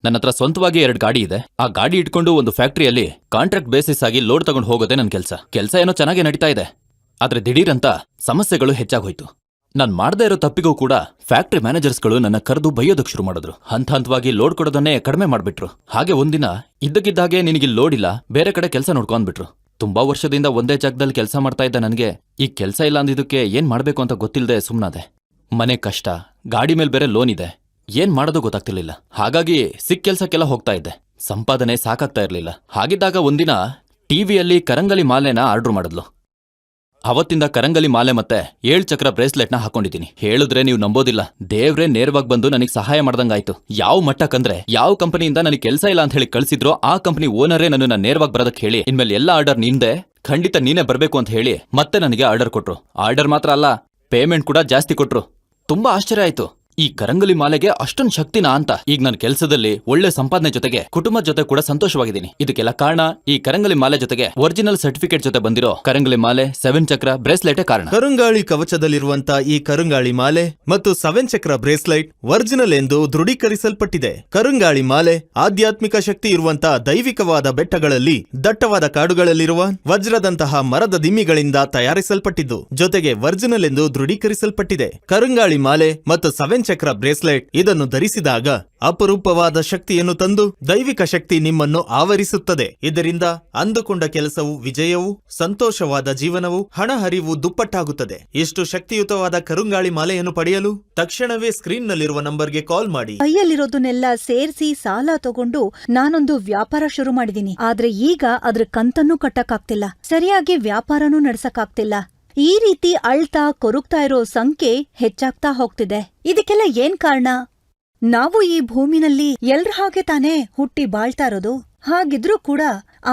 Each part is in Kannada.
ನನ್ನತ್ರ ಸ್ವಂತವಾಗಿ 2 ಗಾಡಿ ಇದೆ. ಆ ಗಾಡಿ ಇಟ್ಕೊಂಡು ಒಂದು ಫ್ಯಾಕ್ಟರಿಯಲ್ಲಿ ಕಾಂಟ್ರಾಕ್ಟ್ ಬೇಸಿಸ್ ಆಗಿ ಲೋಡ್ ತಗೊಂಡು ಹೋಗೋದೇ ನನ್ ಕೆಲಸ ಏನೋ ಚೆನ್ನಾಗಿ ನಡೀತಾ ಇದೆ. ಆದ್ರೆ ದಿಢೀರಂತ ಸಮಸ್ಯೆಗಳು ಹೆಚ್ಚಾಗೋಯ್ತು. ನಾನ್ ಮಾಡದೇ ಇರೋ ತಪ್ಪಿಗೂ ಕೂಡ ಫ್ಯಾಕ್ಟರಿ ಮ್ಯಾನೇಜರ್ಸ್ಗಳು ನನ್ನ ಕರೆದು ಬೈಯೋದಕ್ಕೆ ಶುರು ಮಾಡಿದ್ರು. ಹಂತವಾಗಿ ಲೋಡ್ ಕೊಡೋದನ್ನೇ ಕಡಿಮೆ ಮಾಡ್ಬಿಟ್ರು. ಹಾಗೆ ಒಂದಿನ ಇದ್ದಕ್ಕಿದ್ದಾಗೆ ನಿನಗೆ ಲೋಡ್ ಇಲ್ಲ, ಬೇರೆ ಕಡೆ ಕೆಲಸ ನೋಡ್ಕೊಂಡ್ಬಿಟ್ರು. ತುಂಬಾ ವರ್ಷದಿಂದ ಒಂದೇ ಜಾಗದಲ್ಲಿ ಕೆಲಸ ಮಾಡ್ತಾ ಇದ್ದ ನನಗೆ ಈ ಕೆಲಸ ಇಲ್ಲ ಅಂದಿದ್ದಕ್ಕೆ ಏನ್ ಮಾಡ್ಬೇಕು ಅಂತ ಗೊತ್ತಿಲ್ಲದೆ ಸುಮ್ನಾದೆ. ಮನೆ ಕಷ್ಟ, ಗಾಡಿ ಮೇಲ್ ಬೇರೆ ಲೋನ್ ಇದೆ, ಏನ್ ಮಾಡೋದು ಗೊತ್ತಾಗ್ತಿರ್ಲಿಲ್ಲ. ಹಾಗಾಗಿ ಸಿಕ್ ಕೆಲ್ಸಕ್ಕೆಲ್ಲ ಹೋಗ್ತಾ ಇದ್ದೆ. ಸಂಪಾದನೆ ಸಾಕಾಗ್ತಾ ಇರ್ಲಿಲ್ಲ. ಹಾಗಿದ್ದಾಗ ಒಂದಿನ ಟಿವಿಯಲ್ಲಿ ಕರಂಗಲಿ ಮಾಲೆನ ಆರ್ಡರ್ ಮಾಡಿದ್ಲು. ಅವತ್ತಿಂದ ಕರಂಗಲಿ ಮಾಲೆ ಮತ್ತೆ 7 ಚಕ್ರ ಬ್ರೇಸ್ಲೆಟ್ನ ಹಾಕೊಂಡಿದ್ದೀನಿ. ಹೇಳಿದ್ರೆ ನೀವು ನಂಬೋದಿಲ್ಲ, ದೇವ್ರೇ ನೇರವಾಗಿ ಬಂದು ನನಗೆ ಸಹಾಯ ಮಾಡ್ದಂಗಾಯ್ತು. ಯಾವ ಮಟ್ಟಕ್ಕಂದ್ರೆ ಯಾವ ಕಂಪನಿಯಿಂದ ನನಗೆ ಕೆಲಸ ಇಲ್ಲ ಅಂತ ಹೇಳಿ ಕಳ್ಸಿದ್ರೋ ಆ ಕಂಪನಿ ಓನರೇ ನನ್ನ ನೇರವಾಗಿ ಬರೋದಕ್ಕೆ ಹೇಳಿ, ಇನ್ಮೇಲೆ ಎಲ್ಲ ಆರ್ಡರ್ ನಿಂದೆ, ಖಂಡಿತ ನೀನೇ ಬರ್ಬೇಕು ಅಂತ ಹೇಳಿ ಮತ್ತೆ ನನಗೆ ಆರ್ಡರ್ ಕೊಟ್ರು. ಆರ್ಡರ್ ಮಾತ್ರ ಅಲ್ಲ, ಪೇಮೆಂಟ್ ಕೂಡ ಜಾಸ್ತಿ ಕೊಟ್ರು. ತುಂಬಾ ಆಶ್ಚರ್ಯ ಆಯ್ತು, ಈ ಕರಂಗಲಿ ಮಾಲೆಗೆ ಅಷ್ಟೊಂದು ಶಕ್ತಿನಾ ಅಂತ. ಈಗ ನನ್ನ ಕೆಲಸದಲ್ಲಿ ಒಳ್ಳೆ ಸಂಪಾದನೆ ಜೊತೆಗೆ ಕುಟುಂಬದ ಜೊತೆ ಕೂಡ ಸಂತೋಷವಾಗಿದ್ದೀನಿ. ಇದಕ್ಕೆಲ್ಲ ಕಾರಣ ಈ ಕರಂಗಲಿ ಮಾಲೆ ಜೊತೆಗೆ ಒರಿಜಿನಲ್ ಸರ್ಟಿಫಿಕೇಟ್ ಜೊತೆ ಬಂದಿರೋ ಕರಂಗಲಿ ಮಾಲೆ 7 ಚಕ್ರ ಬ್ರೇಸ್ಲೆಟೇ ಕಾರಣ. ಕರುಂಗಾಳಿ ಕವಚದಲ್ಲಿರುವಂತ ಈ ಕರುಂಗಾಳಿ ಮಾಲೆ ಮತ್ತು 7 ಚಕ್ರ ಬ್ರೇಸ್ಲೈಟ್ ಒರಿಜಿನಲ್ ಎಂದು ದೃಢೀಕರಿಸಲ್ಪಟ್ಟಿದೆ. ಕರುಂಗಾಳಿ ಮಾಲೆ ಆಧ್ಯಾತ್ಮಿಕ ಶಕ್ತಿ ಇರುವಂತ ದೈವಿಕವಾದ ಬೆಟ್ಟಗಳಲ್ಲಿ, ದಟ್ಟವಾದ ಕಾಡುಗಳಲ್ಲಿರುವ ವಜ್ರದಂತಹ ಮರದ ದಿಮ್ಮಿಗಳಿಂದ ತಯಾರಿಸಲ್ಪಟ್ಟಿದ್ದು, ಜೊತೆಗೆ ಒರಿಜಿನಲ್ ಎಂದು ದೃಢೀಕರಿಸಲ್ಪಟ್ಟಿದೆ. ಕರುಂಗಾಳಿ ಮಾಲೆ ಮತ್ತು 7 ಚಕ್ರ ಬ್ರೇಸ್ಲೆಟ್ ಇದನ್ನು ಧರಿಸಿದಾಗ ಅಪರೂಪವಾದ ಶಕ್ತಿಯನ್ನು ತಂದು ದೈವಿಕ ಶಕ್ತಿ ನಿಮ್ಮನ್ನು ಆವರಿಸುತ್ತದೆ. ಇದರಿಂದ ಅಂದುಕೊಂಡ ಕೆಲಸವು ವಿಜಯವೂ, ಸಂತೋಷವಾದ ಜೀವನವು, ಹಣ ಹರಿವು ದುಪ್ಪಟ್ಟಾಗುತ್ತದೆ. ಇಷ್ಟು ಶಕ್ತಿಯುತವಾದ ಕರುಂಗಾಳಿ ಮಾಲೆಯನ್ನು ಪಡೆಯಲು ತಕ್ಷಣವೇ ಸ್ಕ್ರೀನ್ನಲ್ಲಿರುವ ನಂಬರ್ಗೆ ಕಾಲ್ ಮಾಡಿ. ಕೈಯಲ್ಲಿರೋದನ್ನೆಲ್ಲ ಸೇರಿಸಿ ಸಾಲ ತಗೊಂಡು ನಾನೊಂದು ವ್ಯಾಪಾರ ಶುರು ಮಾಡಿದೀನಿ. ಆದ್ರೆ ಈಗ ಅದ್ರ ಕಂತನ್ನೂ ಕಟ್ಟಕ್ಕಾಗ್ತಿಲ್ಲ, ಸರಿಯಾಗಿ ವ್ಯಾಪಾರನೂ ನಡ್ಸಕ್ಕಾಗ್ತಿಲ್ಲ. ಈ ರೀತಿ ಅಳ್ತಾ ಕೊರಗ್ತಾ ಇರೋ ಸಂಖ್ಯೆ ಹೆಚ್ಚಾಗ್ತಾ ಹೋಗ್ತಿದೆ. ಇದಕ್ಕೆಲ್ಲ ಏನ್ ಕಾರಣ? ನಾವು ಈ ಭೂಮಿನಲ್ಲಿ ಎಲ್ರ ಹಾಗೆ ತಾನೇ ಹುಟ್ಟಿ ಬಾಳ್ತಾ ಇರೋದು. ಹಾಗಿದ್ರೂ ಕೂಡ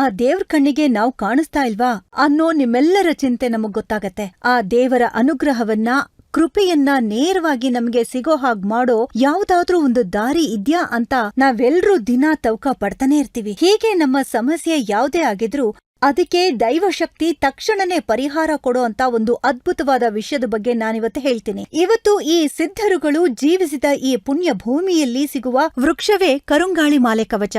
ಆ ದೇವ್ರ ಕಣ್ಣಿಗೆ ನಾವು ಕಾಣಿಸ್ತಾ ಇಲ್ವಾ ಅನ್ನೋ ನಿಮ್ಮೆಲ್ಲರ ಚಿಂತೆ ನಮಗ್ ಗೊತ್ತಾಗತ್ತೆ. ಆ ದೇವರ ಅನುಗ್ರಹವನ್ನ, ಕೃಪೆಯನ್ನ ನೇರವಾಗಿ ನಮ್ಗೆ ಸಿಗೋ ಹಾಗ್ ಮಾಡೋ ಯಾವ್ದಾದ್ರೂ ಒಂದು ದಾರಿ ಇದ್ಯಾ ಅಂತ ನಾವೆಲ್ರೂ ದಿನ ತವಕ ಪಡ್ತಾನೆ ಇರ್ತೀವಿ. ಹೀಗೆ ನಮ್ಮ ಸಮಸ್ಯೆ ಯಾವ್ದೇ ಆಗಿದ್ರೂ ಅದಕ್ಕೆ ದೈವಶಕ್ತಿ ತಕ್ಷಣನೇ ಪರಿಹಾರ ಕೊಡೋ ಅಂತ ಒಂದು ಅದ್ಭುತವಾದ ವಿಷಯದ ಬಗ್ಗೆ ನಾನಿವತ್ತು ಹೇಳ್ತೀನಿ. ಇವತ್ತು ಈ ಸಿದ್ಧರುಗಳು ಜೀವಿಸಿದ ಈ ಪುಣ್ಯ ಭೂಮಿಯಲ್ಲಿ ಸಿಗುವ ವೃಕ್ಷವೇ ಕರುಂಗಾಳಿ ಮಾಲೆ ಕವಚ.